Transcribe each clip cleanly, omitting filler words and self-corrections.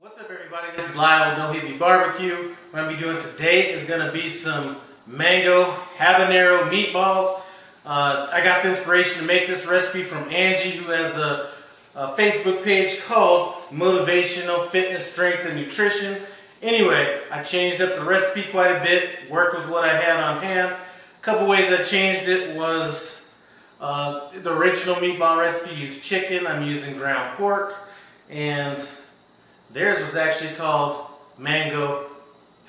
What's up, everybody? This is Lyle with No Hippie Barbecue. What I'm going to be doing today is going to be some Mango Habanero Meatballs. I got the inspiration to make this recipe from Angie, who has a Facebook page called Motivational Fitness, Strength, and Nutrition. Anyway, I changed up the recipe quite a bit, worked with what I had on hand. A couple ways I changed it was the original meatball recipe used chicken. I'm using ground pork, and theirs was actually called Mango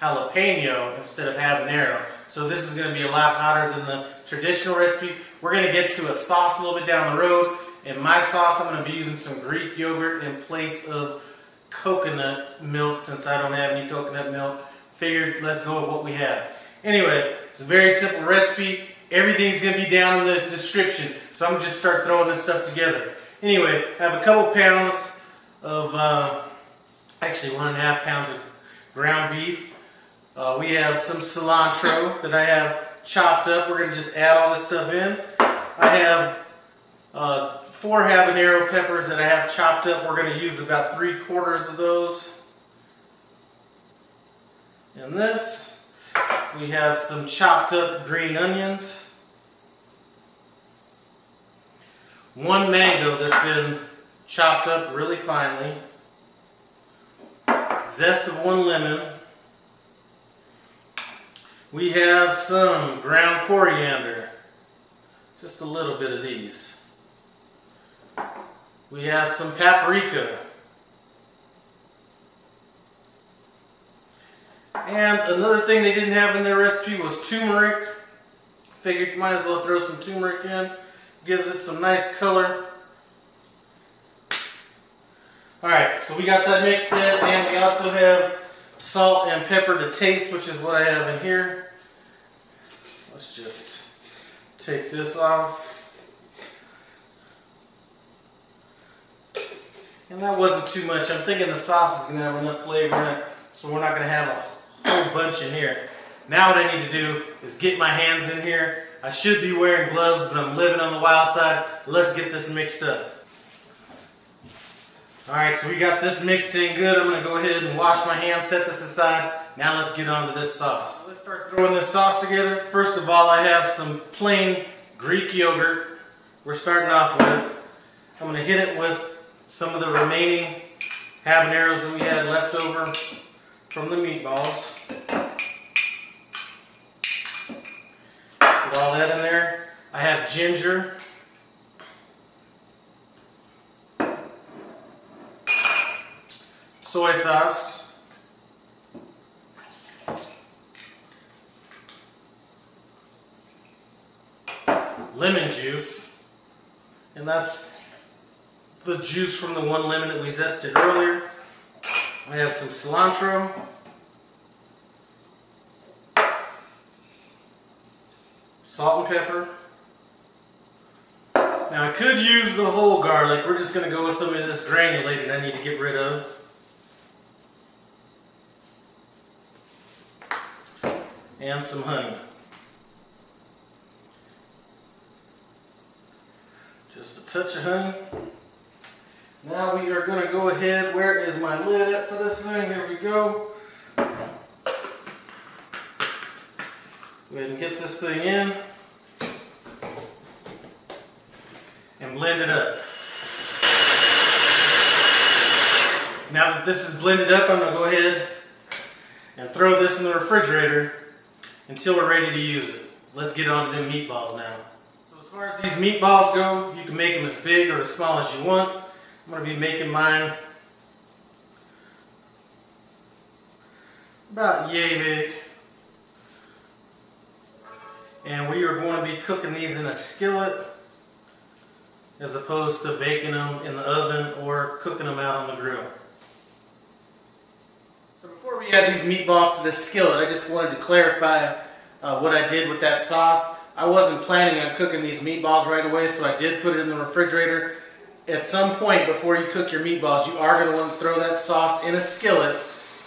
Jalapeno instead of Habanero. So this is going to be a lot hotter than the traditional recipe. We're going to get to a sauce a little bit down the road. In my sauce, I'm going to be using some Greek yogurt in place of coconut milk, since I don't have any coconut milk. Figured, let's go with what we have. Anyway, it's a very simple recipe. Everything's going to be down in the description. So I'm going to just start throwing this stuff together. Anyway, I have a couple pounds of actually 1.5 pounds of ground beef. We have some cilantro that I have chopped up. We're going to just add all this stuff in. I have 4 habanero peppers that I have chopped up. We're going to use about 3/4 of those. And this, we have some chopped up green onions. 1 mango that's been chopped up really finely. Zest of 1 lemon. We have some ground coriander, just a little bit of these. We have some paprika. And another thing they didn't have in their recipe was turmeric. Figured you might as well throw some turmeric in. Gives it some nice color. Alright, so we got that mixed in, and we also have salt and pepper to taste, which is what I have in here. Let's just take this off. And that wasn't too much. I'm thinking the sauce is going to have enough flavor in it, so we're not going to have a whole bunch in here. Now what I need to do is get my hands in here. I should be wearing gloves, but I'm living on the wild side. Let's get this mixed up. Alright, so we got this mixed in good. I'm going to go ahead and wash my hands, set this aside. Now let's get on to this sauce. Let's start throwing this sauce together. First of all, I have some plain Greek yogurt we're starting off with. I'm going to hit it with some of the remaining habaneros that we had left over from the meatballs. Put all that in there. I have ginger. Soy sauce, lemon juice, and that's the juice from the 1 lemon that we zested earlier. I have some cilantro, salt and pepper. Now I could use the whole garlic. We're just going to go with some of this granulated I need to get rid of. And some honey. Just a touch of honey. Now we are going to go ahead. Where is my lid at for this thing? Here we go. Go ahead and get this thing in. And blend it up. Now that this is blended up, I'm going to go ahead and throw this in the refrigerator until we're ready to use it. Let's get on to them meatballs now. So as far as these meatballs go, you can make them as big or as small as you want. I'm going to be making mine about yay big. And we are going to be cooking these in a skillet as opposed to baking them in the oven or cooking them out on the grill. So before we add these meatballs to this skillet, I just wanted to clarify what I did with that sauce. I wasn't planning on cooking these meatballs right away, so I did put it in the refrigerator. At some point before you cook your meatballs, you are going to want to throw that sauce in a skillet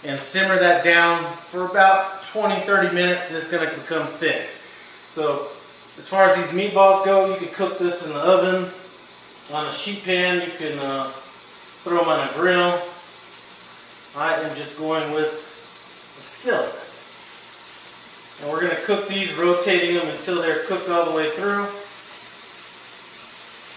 and simmer that down for about 20-30 minutes, and it's going to become thick. So as far as these meatballs go, you can cook this in the oven, on a sheet pan. You can throw them on a grill. I am just going with a skillet. And we're going to cook these, rotating them until they're cooked all the way through.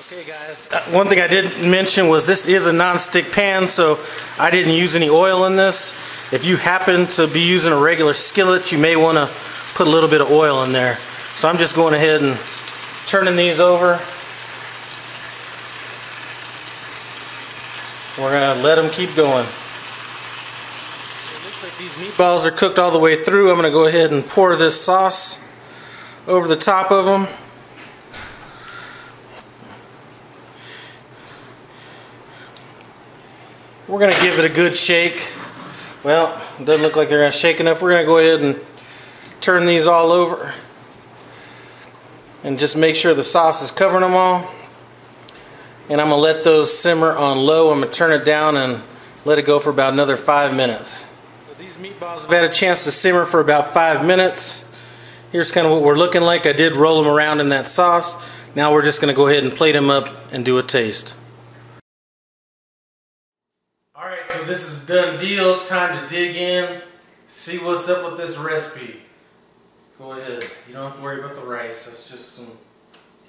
Okay guys, one thing I didn't mention was this is a non-stick pan, so I didn't use any oil in this. If you happen to be using a regular skillet, you may want to put a little bit of oil in there. So I'm just going ahead and turning these over. We're going to let them keep going. It looks like these meatballs are cooked all the way through. I'm going to go ahead and pour this sauce over the top of them. We're going to give it a good shake. Well, it doesn't look like they're going to shake enough. We're going to go ahead and turn these all over and just make sure the sauce is covering them all. And I'm going to let those simmer on low. I'm going to turn it down and let it go for about another 5 minutes. So these meatballs have had a chance to simmer for about 5 minutes. Here's kind of what we're looking like. I did roll them around in that sauce. Now we're just going to go ahead and plate them up and do a taste. Alright, so this is a done deal. Time to dig in, see what's up with this recipe. Go ahead. You don't have to worry about the rice. That's just some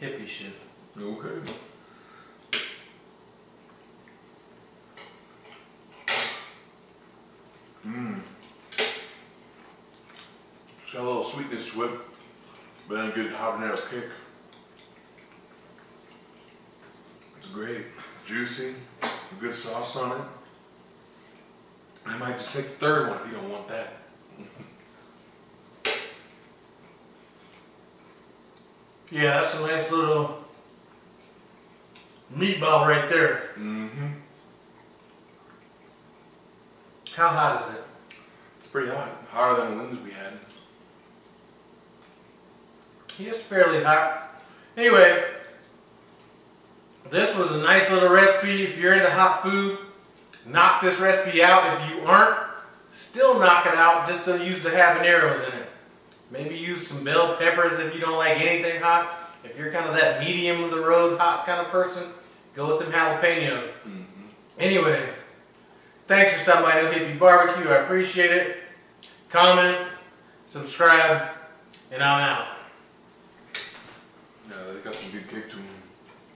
hippie shit. Okay. It's got a little sweetness to it, but then a good habanero kick. It's great. Juicy. A good sauce on it. I might just take the third one if you don't want that. Yeah, that's a nice little meatball right there. Mm-hmm. How hot is it? It's pretty hot. Hotter than the ones we had. Yeah, it's fairly hot. Anyway, this was a nice little recipe. If you're into hot food, knock this recipe out. If you aren't, still knock it out. Just don't use the habaneros in it. Maybe use some bell peppers if you don't like anything hot. If you're kind of that medium of the road hot kind of person, go with them jalapenos. Anyway, thanks for stopping by No Hippie Barbecue. I appreciate it. Comment, subscribe, and I'm out. Yeah, they got some good kick to them.